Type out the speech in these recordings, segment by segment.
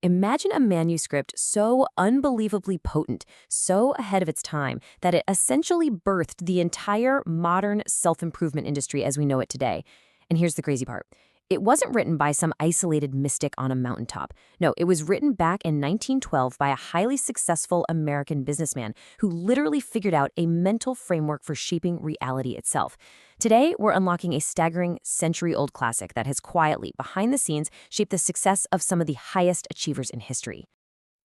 Imagine a manuscript so unbelievably potent, so ahead of its time, that it essentially birthed the entire modern self-improvement industry as we know it today. And here's the crazy part. It wasn't written by some isolated mystic on a mountaintop. No, it was written back in 1912 by a highly successful American businessman who literally figured out a mental framework for shaping reality itself. Today, we're unlocking a staggering century-old classic that has quietly, behind the scenes, shaped the success of some of the highest achievers in history.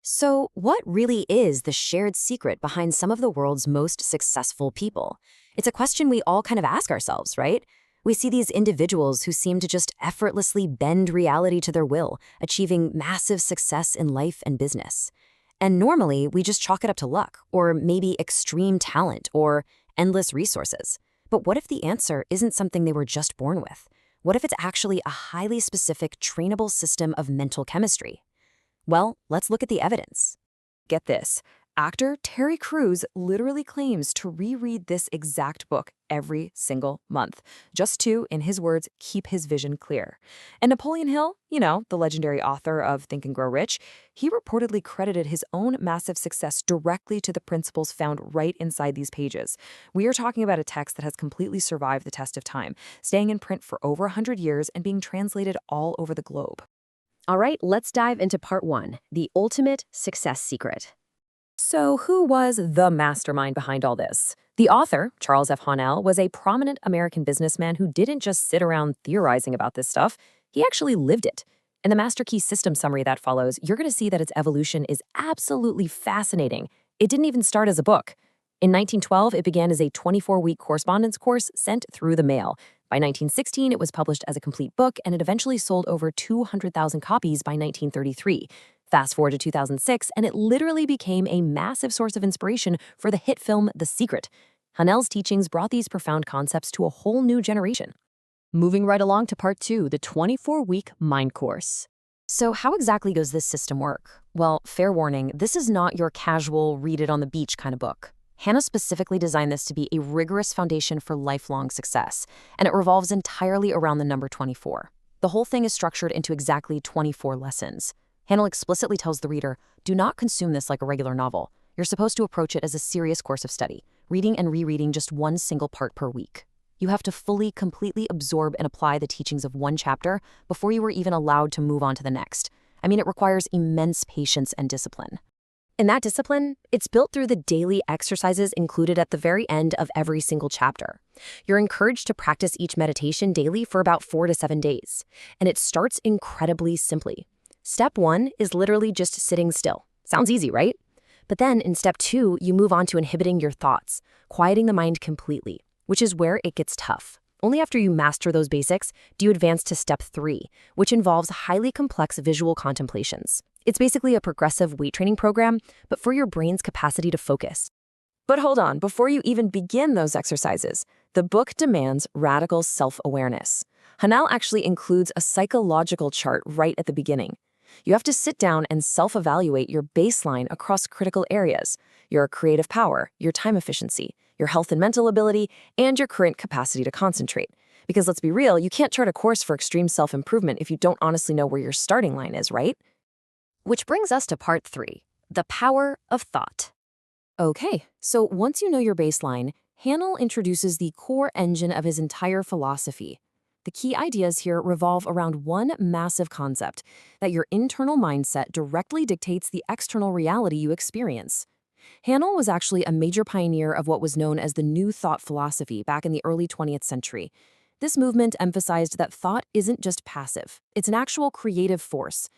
So, what really is the shared secret behind some of the world's most successful people? It's a question we all kind of ask ourselves, right? We see these individuals who seem to just effortlessly bend reality to their will, achieving massive success in life and business. And normally, we just chalk it up to luck, or maybe extreme talent, or endless resources. But what if the answer isn't something they were just born with? What if it's actually a highly specific, trainable system of mental chemistry? Well, let's look at the evidence. Get this. Actor Terry Crews literally claims to reread this exact book every single month, just to, in his words, keep his vision clear. And Napoleon Hill, the legendary author of Think and Grow Rich, he reportedly credited his own massive success directly to the principles found right inside these pages. We are talking about a text that has completely survived the test of time, staying in print for over 100 years and being translated all over the globe. All right, let's dive into part one, the ultimate success secret. So who was the mastermind behind all this? The author, Charles F. Haanel, was a prominent American businessman who didn't just sit around theorizing about this stuff, he actually lived it. In the Master Key System summary that follows, you're going to see that its evolution is absolutely fascinating. It didn't even start as a book. In 1912, it began as a 24-week correspondence course sent through the mail. By 1916, it was published as a complete book, and it eventually sold over 200,000 copies by 1933. Fast forward to 2006, and it literally became a massive source of inspiration for the hit film The Secret. Haanel's teachings brought these profound concepts to a whole new generation. Moving right along to part two, the 24-week mind course. So how exactly does this system work? Well, fair warning, this is not your casual read-it-on-the-beach kind of book. Haanel specifically designed this to be a rigorous foundation for lifelong success, and it revolves entirely around the number 24. The whole thing is structured into exactly 24 lessons. Haanel explicitly tells the reader, do not consume this like a regular novel. You're supposed to approach it as a serious course of study, reading and rereading just one single part per week. You have to fully, completely absorb and apply the teachings of one chapter before you are even allowed to move on to the next. I mean, it requires immense patience and discipline. And that discipline, it's built through the daily exercises included at the very end of every single chapter. You're encouraged to practice each meditation daily for about 4 to 7 days. And it starts incredibly simply. Step 1 is literally just sitting still. Sounds easy, right? But then in step 2, you move on to inhibiting your thoughts, quieting the mind completely, which is where it gets tough. Only after you master those basics do you advance to step 3, which involves highly complex visual contemplations. It's basically a progressive weight training program, but for your brain's capacity to focus. But hold on, before you even begin those exercises, the book demands radical self-awareness. Haanel actually includes a psychological chart right at the beginning. You have to sit down and self-evaluate your baseline across critical areas, your creative power, your time efficiency, your health and mental ability, and your current capacity to concentrate. Because let's be real, you can't chart a course for extreme self-improvement if you don't honestly know where your starting line is, right? Which brings us to part 3, the power of thought. Okay, so once you know your baseline, Haanel introduces the core engine of his entire philosophy. The key ideas here revolve around one massive concept, that your internal mindset directly dictates the external reality you experience. Haanel was actually a major pioneer of what was known as the New Thought philosophy back in the early 20th century. This movement emphasized that thought isn't just passive, it's an actual creative force.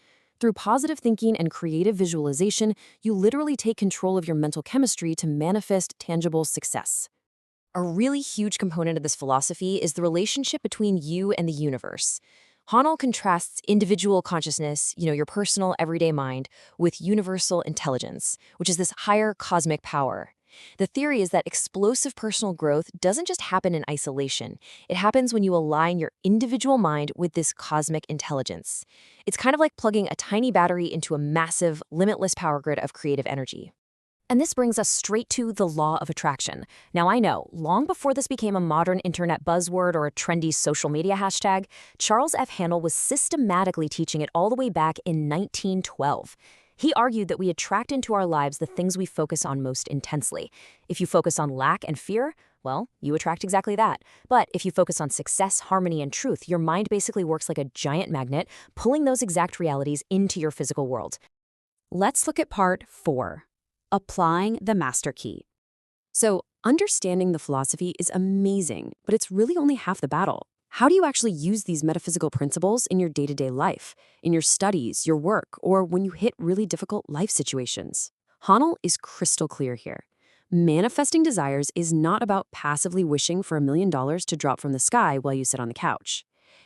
Through positive thinking and creative visualization, you literally take control of your mental chemistry to manifest tangible success. A really huge component of this philosophy is the relationship between you and the universe. Haanel contrasts individual consciousness, your personal everyday mind, with universal intelligence, which is this higher cosmic power. The theory is that explosive personal growth doesn't just happen in isolation. It happens when you align your individual mind with this cosmic intelligence. It's kind of like plugging a tiny battery into a massive, limitless power grid of creative energy. And this brings us straight to the law of attraction. Now, I know, long before this became a modern internet buzzword or a trendy social media hashtag, Charles F. Haanel was systematically teaching it all the way back in 1912. He argued that we attract into our lives the things we focus on most intensely. If you focus on lack and fear, well, you attract exactly that. But if you focus on success, harmony, and truth, your mind basically works like a giant magnet, pulling those exact realities into your physical world. Let's look at part 4, applying the master key. So, understanding the philosophy is amazing, but it's really only half the battle. How do you actually use these metaphysical principles in your day-to-day life, in your studies, your work, or when you hit really difficult life situations? Haanel is crystal clear here. Manifesting desires is not about passively wishing for $1 million to drop from the sky while you sit on the couch.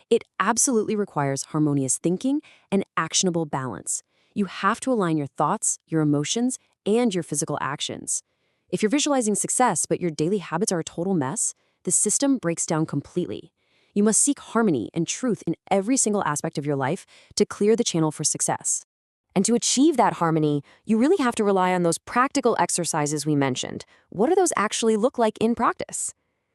It absolutely requires harmonious thinking and actionable balance. You have to align your thoughts, your emotions, and your physical actions. If you're visualizing success but your daily habits are a total mess, the system breaks down completely. You must seek harmony and truth in every single aspect of your life to clear the channel for success. And to achieve that harmony, you really have to rely on those practical exercises we mentioned. What do those actually look like in practice?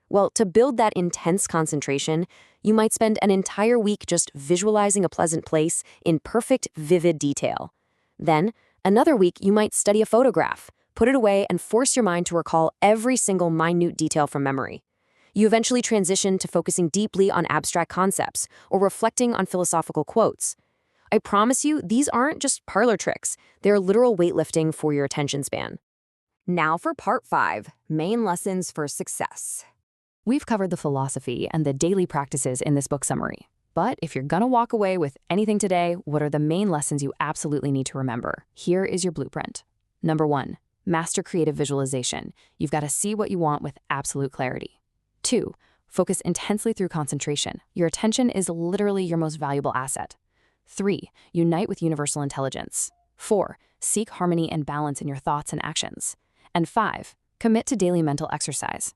Well, to build that intense concentration, you might spend an entire week just visualizing a pleasant place in perfect, vivid detail. Then, another week, you might study a photograph, put it away, and force your mind to recall every single minute detail from memory. You eventually transition to focusing deeply on abstract concepts or reflecting on philosophical quotes. I promise you, these aren't just parlor tricks. They're literal weightlifting for your attention span. Now for part 5, main lessons for success. We've covered the philosophy and the daily practices in this book summary. But if you're gonna walk away with anything today, what are the main lessons you absolutely need to remember? Here is your blueprint. Number 1, master creative visualization. You've got to see what you want with absolute clarity. 2, focus intensely through concentration. Your attention is literally your most valuable asset. 3, unite with universal intelligence. 4, seek harmony and balance in your thoughts and actions. And 5, commit to daily mental exercise.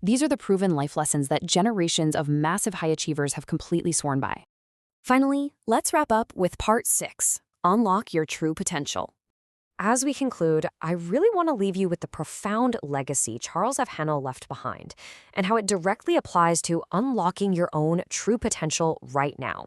These are the proven life lessons that generations of massive high achievers have completely sworn by. Finally, let's wrap up with part 6, unlock your true potential. As we conclude, I really want to leave you with the profound legacy Charles F. Haanel left behind and how it directly applies to unlocking your own true potential right now.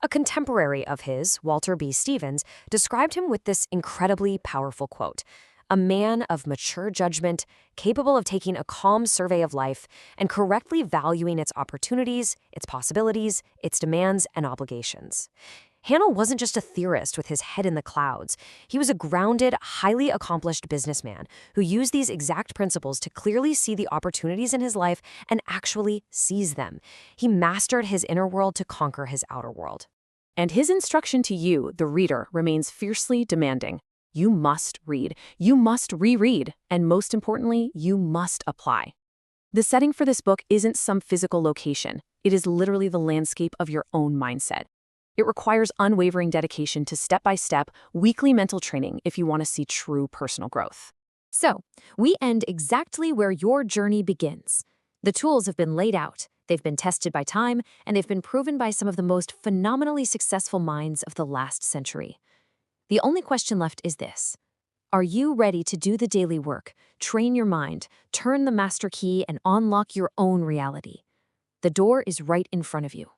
A contemporary of his, Walter B. Stevens, described him with this incredibly powerful quote: "A man of mature judgment, capable of taking a calm survey of life and correctly valuing its opportunities, its possibilities, its demands, and obligations." Haanel wasn't just a theorist with his head in the clouds. He was a grounded, highly accomplished businessman who used these exact principles to clearly see the opportunities in his life and actually seize them. He mastered his inner world to conquer his outer world. And his instruction to you, the reader, remains fiercely demanding. You must read, you must reread, and most importantly, you must apply. The setting for this book isn't some physical location. It is literally the landscape of your own mindset. It requires unwavering dedication to step-by-step, weekly mental training if you want to see true personal growth. So, we end exactly where your journey begins. The tools have been laid out, they've been tested by time, and they've been proven by some of the most phenomenally successful minds of the last century. The only question left is this: are you ready to do the daily work, train your mind, turn the master key, and unlock your own reality? The door is right in front of you.